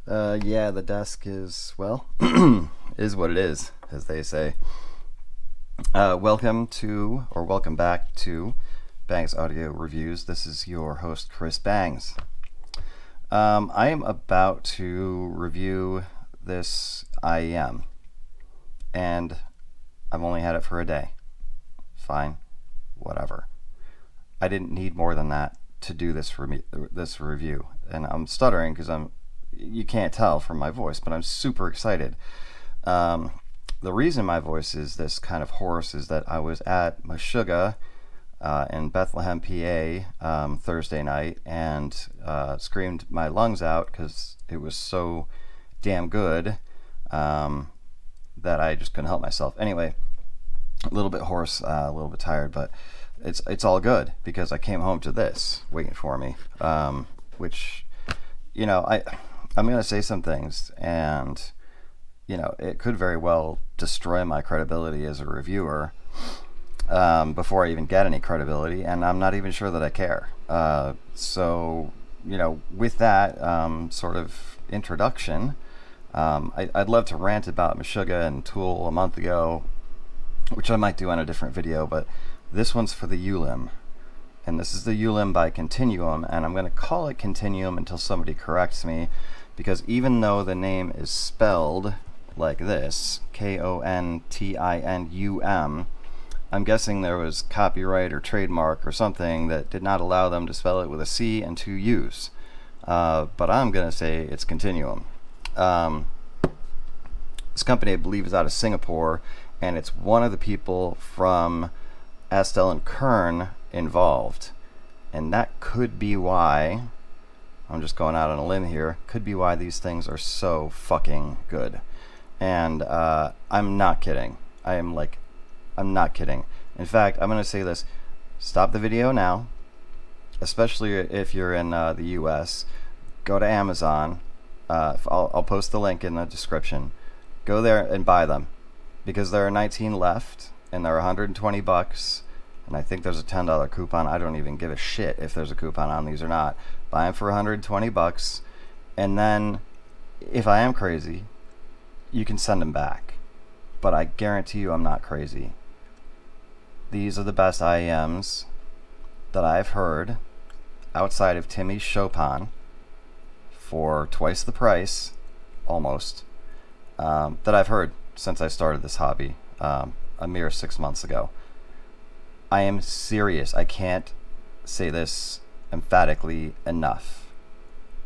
Yeah, the desk is, well, is what it is, as they say. Welcome back to Bangs Audio Reviews. This is your host, Chris Bangs. I am about to review this IEM, and I've only had it for a day. Fine, whatever. I didn't need more than that to do this review, and I'm stuttering because you can't tell from my voice, but I'm super excited. The reason my voice is this kind of hoarse is that I was at Meshuggah in Bethlehem, PA, Thursday night, and screamed my lungs out because it was so damn good that I just couldn't help myself. Anyway, a little bit hoarse, a little bit tired, but it's all good because I came home to this waiting for me, which, I'm going to say some things, and, it could very well destroy my credibility as a reviewer before I even get any credibility, and I'm not even sure that I care. So, with that sort of introduction, I'd love to rant about Meshuggah and Tool a month ago, which I might do on a different video, but this one's for the ULIM. And this is the ULIM by Continuum, and I'm going to call it Continuum until somebody corrects me, because even though the name is spelled like this, Kontinum, I'm guessing there was copyright or trademark or something that did not allow them to spell it with a C and two U's. But I'm going to say it's Continuum. This company, I believe, is out of Singapore, and it's one of the people from Astel and Kern involved. And that could be why, I'm just going out on a limb here, could be why these things are so fucking good. And I'm not kidding. I'm not kidding. In fact, I'm going to say this. Stop the video now, especially if you're in the US. Go to Amazon. I'll post the link in the description. Go there and buy them, because there are 19 left, and they're $120. And I think there's a $10 coupon. I don't even give a shit if there's a coupon on these or not. Buy them for $120, and then, if I am crazy, you can send them back. But I guarantee you I'm not crazy. These are the best IEMs that I've heard, outside of Timmy's Chopin, for twice the price, almost, that I've heard since I started this hobby a mere 6 months ago. I am serious. I can't say this emphatically enough.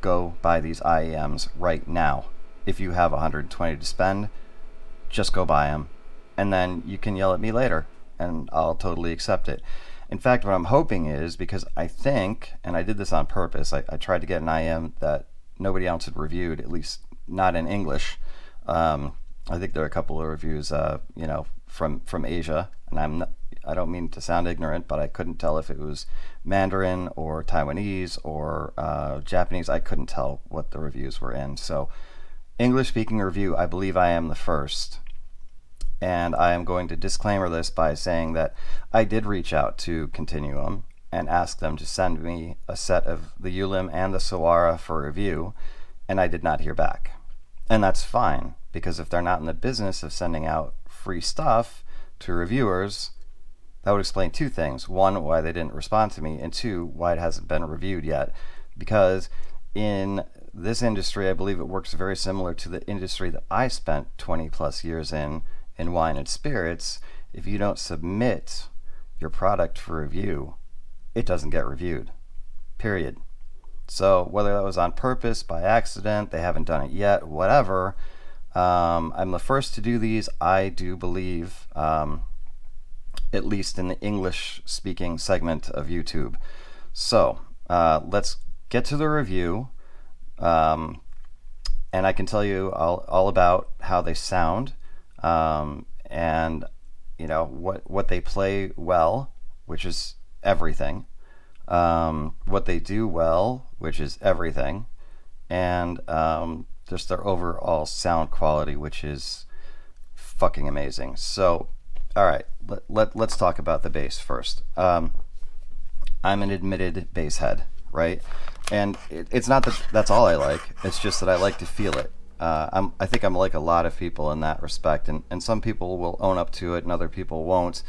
Go buy these IEMs right now. If you have $120 to spend, just go buy them. And then you can yell at me later, and I'll totally accept it. In fact, what I'm hoping is, because I think, and I did this on purpose, I tried to get an IEM that nobody else had reviewed, at least not in English. I think there are a couple of reviews, from Asia, and I don't mean to sound ignorant, but I couldn't tell if it was Mandarin or Taiwanese or Japanese. I couldn't tell what the reviews were in. So, English-speaking review, I believe I am the first. And I am going to disclaimer this by saying that I did reach out to Continuum and ask them to send me a set of the ULIM and the Sawara for review, and I did not hear back. And that's fine, because if they're not in the business of sending out free stuff to reviewers, that would explain two things. One, why they didn't respond to me, and two, why it hasn't been reviewed yet. Because in this industry, I believe it works very similar to the industry that I spent 20 plus years in wine and spirits. If you don't submit your product for review, it doesn't get reviewed. Period. So whether that was on purpose, by accident, they haven't done it yet, whatever, I'm the first to do these. I do believe, at least in the English-speaking segment of YouTube. So let's get to the review, and I can tell you all about how they sound, and what they play well, which is everything, what they do well, which is everything, and just their overall sound quality, which is fucking amazing. So, all right, let's talk about the bass first. I'm an admitted bass head. right? And it's not that that's all I like. It's just that I like to feel it. I think I'm like a lot of people in that respect, and some people will own up to it, and other people won't.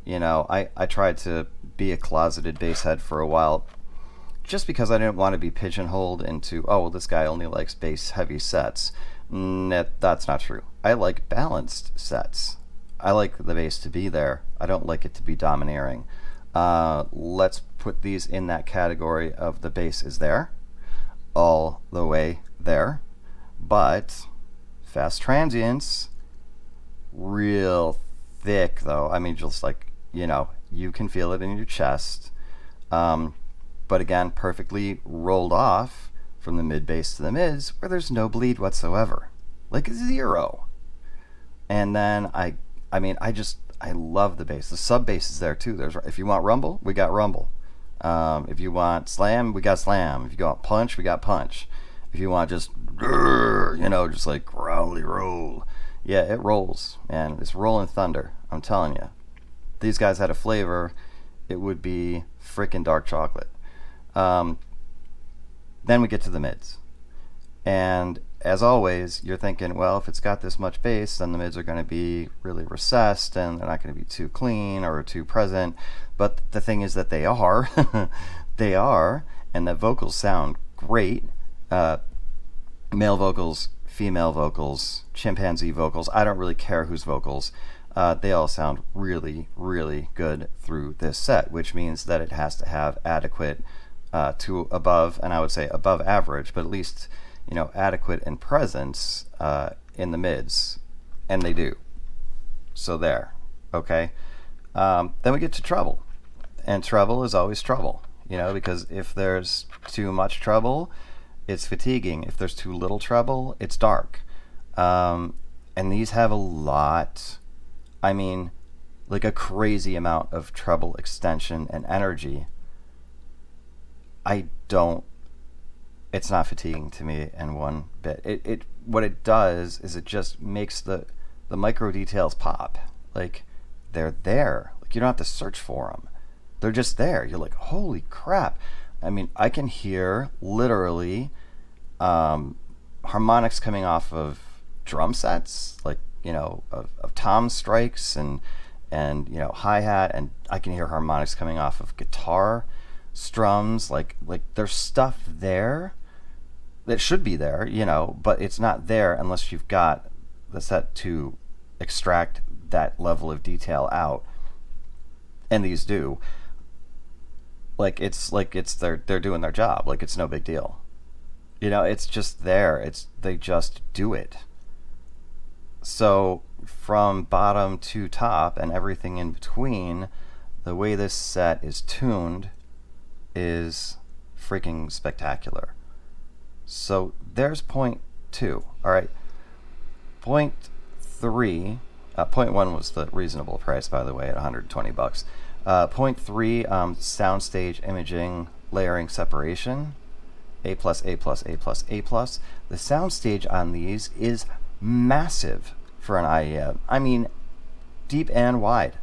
You know, I tried to be a closeted bass head for a while, just because I didn't want to be pigeonholed into, oh, well, this guy only likes bass heavy sets. That's not true. I like balanced sets. I like the bass to be there. I don't like it to be domineering. Let's put these in that category of the bass is there, all the way there. But fast transients, real thick though. I mean, just like, you know, you can feel it in your chest. But again, perfectly rolled off from the mid bass to the mids where there's no bleed whatsoever. Like 0. And then I love the bass. The sub bass is there too. If you want rumble, we got rumble. If you want slam, we got slam. If you want punch, we got punch. If you want just, you know, just like growly roll. Yeah, it rolls, man. It's rolling thunder. I'm telling you. If these guys had a flavor, it would be freaking dark chocolate. Then we get to the mids. And as always, you're thinking, well, if it's got this much bass, then the mids are going to be really recessed and they're not going to be too clean or too present. But the thing is that they are. They are. And the vocals sound great. Male vocals, female vocals, chimpanzee vocals. I don't really care whose vocals. They all sound really, really good through this set, which means that it has to have adequate to above, and I would say above average, but at least, you know, adequate in presence in the mids, and they do. So there, okay. Then we get to treble, and treble is always trouble, you know, because if there's too much treble, it's fatiguing. If there's too little treble, it's dark. And these have a lot, I mean, like a crazy amount of treble extension and energy. It's not fatiguing to me in one bit. What it does is it just makes the micro details pop. Like, they're there. Like, you don't have to search for them. They're just there. You're like, holy crap. I mean, I can hear literally harmonics coming off of drum sets, like, you know, of tom strikes and you know, hi-hat, and I can hear harmonics coming off of guitar strums. Like there's stuff there that should be there, you know, but it's not there unless you've got the set to extract that level of detail out, and these do. Like it's they're doing their job. Like, it's no big deal, you know. It's just there. They just do it. So from bottom to top and everything in between, the way this set is tuned is freaking spectacular. So there's point 2. All right, point 3. Point 1 was the reasonable price, by the way, at $120. Point 3, soundstage imaging, layering, separation, A+, A+, A+, A+. The soundstage on these is massive for an IEM. I mean, deep and wide.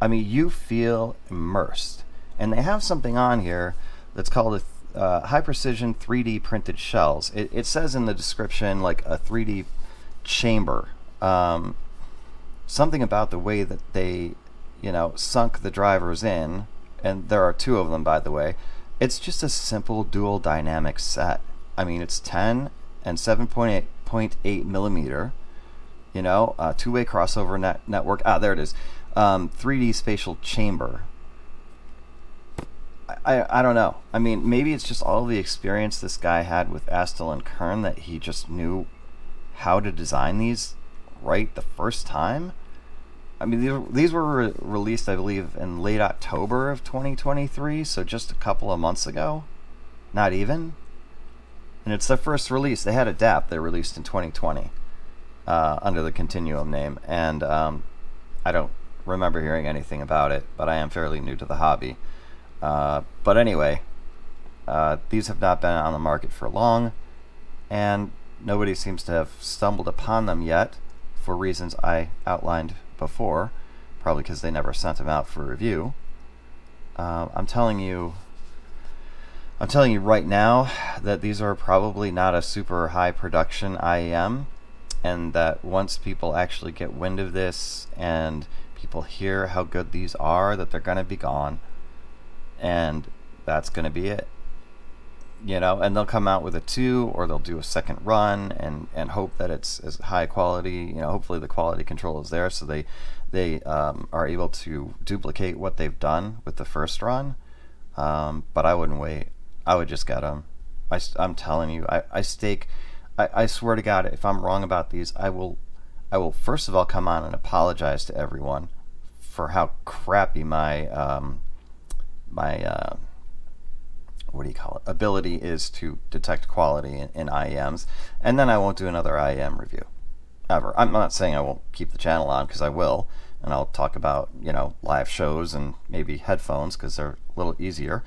I mean, you feel immersed. And they have something on here that's called a high precision 3D printed shells. It says in the description like a 3D chamber. Something about the way that they, you know, sunk the drivers in, and there are 2 of them, by the way. It's just a simple dual dynamic set. I mean, it's 10 and 7.8 millimeter, you know, 2-way crossover network. There it is. 3D spatial chamber. I don't know. I mean, maybe it's just all the experience this guy had with Astle and Kern that he just knew how to design these right the first time. I mean, these were released, I believe, in late October of 2023, so just a couple of months ago. Not even. And it's their first release. They had a DAP they released in 2020 under the Continuum name, and I don't remember hearing anything about it, but I am fairly new to the hobby. But anyway, these have not been on the market for long, and nobody seems to have stumbled upon them yet for reasons I outlined before, probably because they never sent them out for review. I'm telling you, I'm telling you right now that these are probably not a super high production IEM, and that once people actually get wind of this and people hear how good these are, that they're going to be gone, and that's going to be it. You know, and they'll come out with a 2, or they'll do a second run and hope that it's as high quality. You know, hopefully the quality control is there, so they are able to duplicate what they've done with the first run. But I wouldn't wait. I would just get them. I'm telling you, I stake. I swear to God, if I'm wrong about these, I will first of all come on and apologize to everyone for how crappy my what do you call it, ability is to detect quality in IEMs, and then I won't do another IEM review ever. I'm not saying I won't keep the channel on, because I will, and I'll talk about, you know, live shows and maybe headphones because they're a little easier,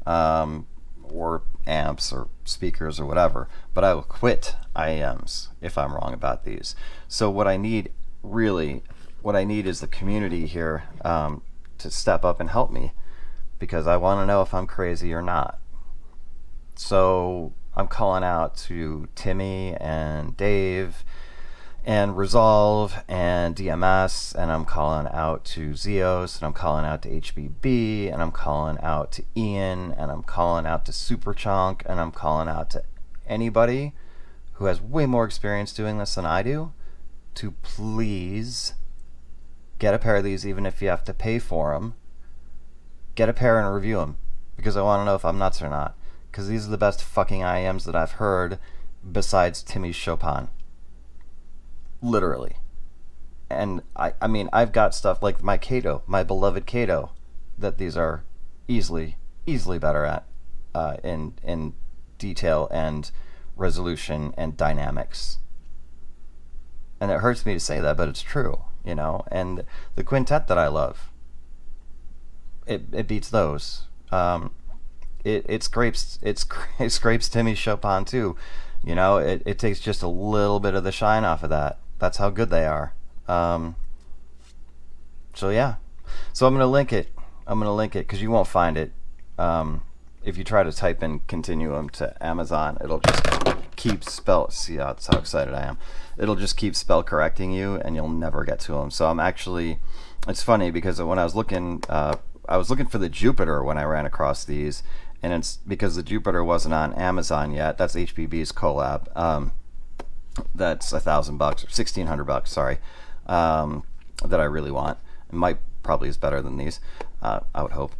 or amps or speakers or whatever, but I will quit IEMs if I'm wrong about these. So what I need is the community here to step up and help me, because I want to know if I'm crazy or not. So I'm calling out to Timmy and Dave and Resolve and DMS, and I'm calling out to Zeos, and I'm calling out to HBB, and I'm calling out to Ian, and I'm calling out to Superchunk, and I'm calling out to anybody who has way more experience doing this than I do, to please get a pair of these, even if you have to pay for them. Get a pair and review them, because I want to know if I'm nuts or not. Because these are the best fucking IEMs that I've heard besides Timmy's Chopin. Literally. And I mean, I've got stuff like my Kato, my beloved Kato, that these are easily better at in detail and resolution and dynamics. And it hurts me to say that, but it's true, you know. And the quintet that I love, it beats those. It scrapes Timmy's Chopin too. You know, it takes just a little bit of the shine off of that. That's how good they are. So yeah. So I'm gonna link it because you won't find it. If you try to type in Continuum to Amazon, it'll just keep see that's how excited I am. It'll just keep spell correcting you, and you'll never get to them. So I'm actually, it's funny because when I was looking for the Jupiter when I ran across these, and it's because the Jupiter wasn't on Amazon yet. That's HBB's collab. That's $1,000 or $1,600, sorry, that I really want. It might probably is better than these, I would hope.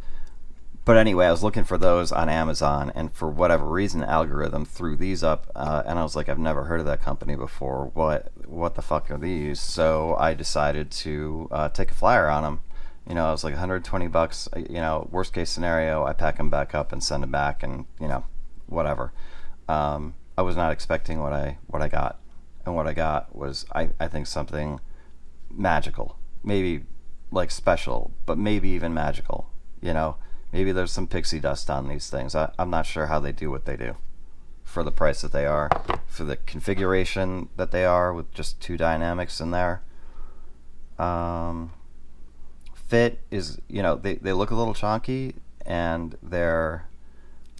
But anyway, I was looking for those on Amazon, and for whatever reason, the algorithm threw these up, and I was like, I've never heard of that company before. What the fuck are these? So I decided to take a flyer on them. You know, I was like $120. You know, worst case scenario, I pack them back up and send them back, and you know, whatever. I was not expecting what I got, and what I got was I think something magical, maybe like special, but maybe even magical. You know, maybe there's some pixie dust on these things. I'm not sure how they do what they do for the price that they are, for the configuration that they are with just 2 dynamics in there. Fit is, you know, they look a little chonky, and they're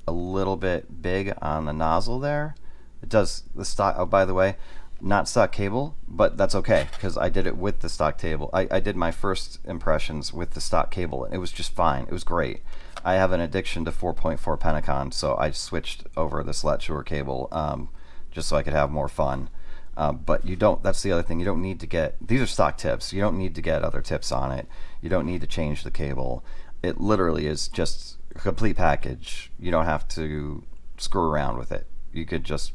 a little bit big on the nozzle there. It does the stock, oh, by the way, not stock cable, but that's okay, because I did it with the stock cable. I did my first impressions with the stock cable, and it was just fine. It was great. I have an addiction to 4.4 Penacon, so I switched over the Sletshore cable just so I could have more fun. But you don't, that's the other thing, you don't need to get, these are stock tips, you don't need to get other tips on it. You don't need to change the cable. It literally is just a complete package. You don't have to screw around with it. You could just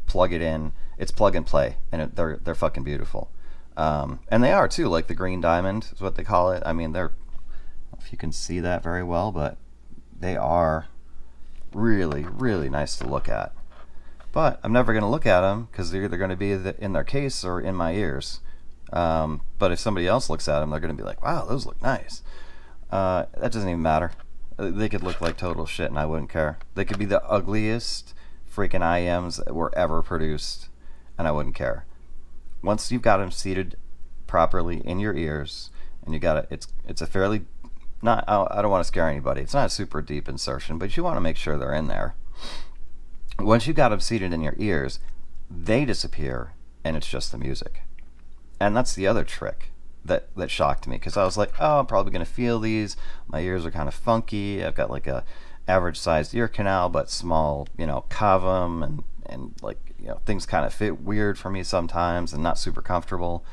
plug it in. It's plug and play, and they're fucking beautiful. And they are too, like the green diamond is what they call it. I mean, I don't know if you can see that very well, but they are really, really nice to look at. But I'm never going to look at them because they're either going to be in their case or in my ears. But if somebody else looks at them, they're going to be like, wow, those look nice. That doesn't even matter. They could look like total shit and I wouldn't care. They could be the ugliest freaking IEMs that were ever produced and I wouldn't care. Once you've got them seated properly in your ears, and you got it, it's a fairly, not, I don't want to scare anybody. It's not a super deep insertion, but you want to make sure they're in there. Once you got them seated in your ears, they disappear, and it's just the music. And that's the other trick that shocked me, because I was like, oh, I'm probably going to feel these. My ears are kind of funky. I've got like a average sized ear canal, but small, cavum, and like, things kind of fit weird for me sometimes and not super comfortable.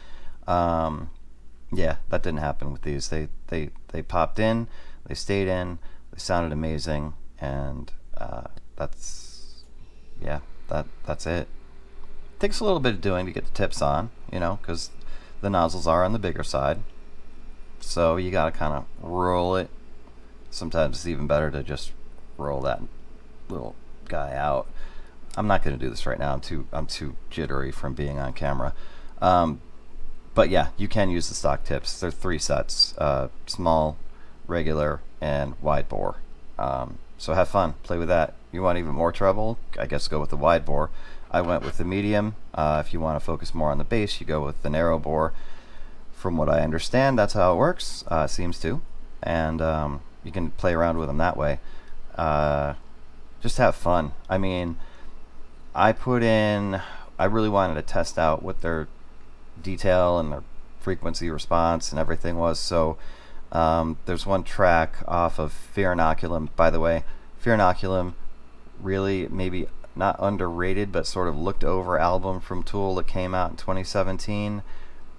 Yeah, that didn't happen with these. They popped in, they stayed in, they sounded amazing, and that's yeah, that's it. Takes a little bit of doing to get the tips on, because the nozzles are on the bigger side, so you gotta kind of roll it. Sometimes it's even better to just roll that little guy out. I'm not going to do this right now. I'm too jittery from being on camera. But yeah, you can use the stock tips. They're 3 sets: small, regular, and wide bore. So have fun, play with that. You want even more treble? I guess go with the wide bore. I went with the medium. If you want to focus more on the bass, you go with the narrow bore. From what I understand, that's how it works. Seems to, and you can play around with them that way. Just have fun. I mean, I really wanted to test out what their detail and their frequency response and everything was. So there's one track off of Fear Inoculum. By the way, Fear Inoculum, really maybe not underrated, but sort of looked over album from Tool that came out in 2017.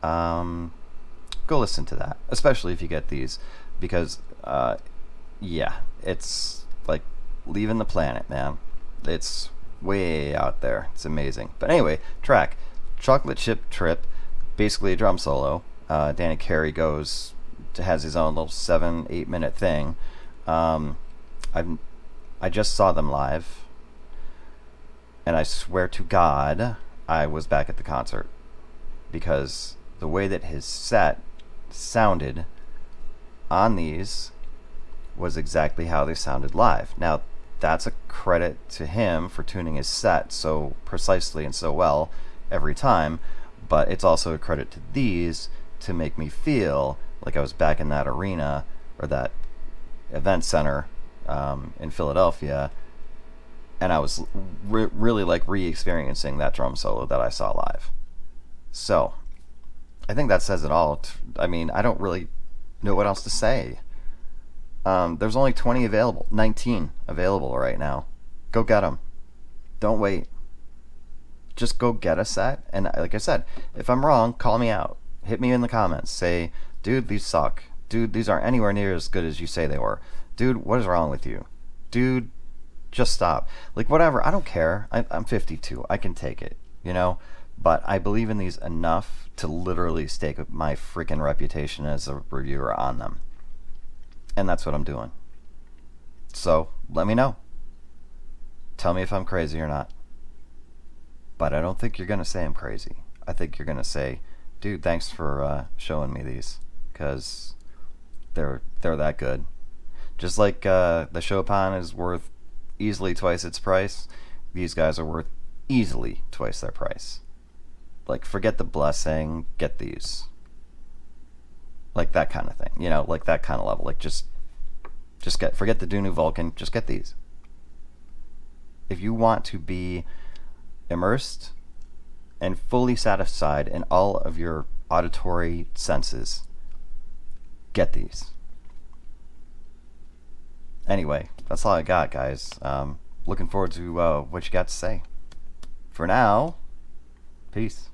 Go listen to that, especially if you get these, because yeah, it's like leaving the planet, man. It's way out there. It's amazing. But anyway, track Chocolate Chip Trip, basically a drum solo. Danny Carey has his own little 7-8 minute thing. I just saw them live, and I swear to God I was back at the concert, because the way that his set sounded on these was exactly how they sounded live. Now, that's a credit to him for tuning his set so precisely and so well every time, but it's also a credit to these to make me feel like I was back in that arena or that event center in Philadelphia, and I was really like re-experiencing that drum solo that I saw live. So I think that says it all. I mean, I don't really know what else to say. There's only 19 available right now. Go get them. Don't wait. Just go get a set. And like I said, if I'm wrong, call me out. Hit me in the comments. Say, dude, these suck. Dude, these aren't anywhere near as good as you say they were. Dude, what is wrong with you? Dude, just stop. Like, whatever. I don't care. I'm 52. I can take it, But I believe in these enough to literally stake my freaking reputation as a reviewer on them. And that's what I'm doing. So, let me know. Tell me if I'm crazy or not. But I don't think you're going to say I'm crazy. I think you're going to say, dude, thanks for showing me these. Because they're that good. Just like the Chopin is worth easily twice its price, these guys are worth easily twice their price. Like, forget the Blessing, get these. Like that kind of thing, like that kind of level. Like, just forget the Dunu Vulcan, just get these. If you want to be immersed and fully satisfied in all of your auditory senses, get these. Anyway, that's all I got, guys. Looking forward to what you got to say. For now, peace.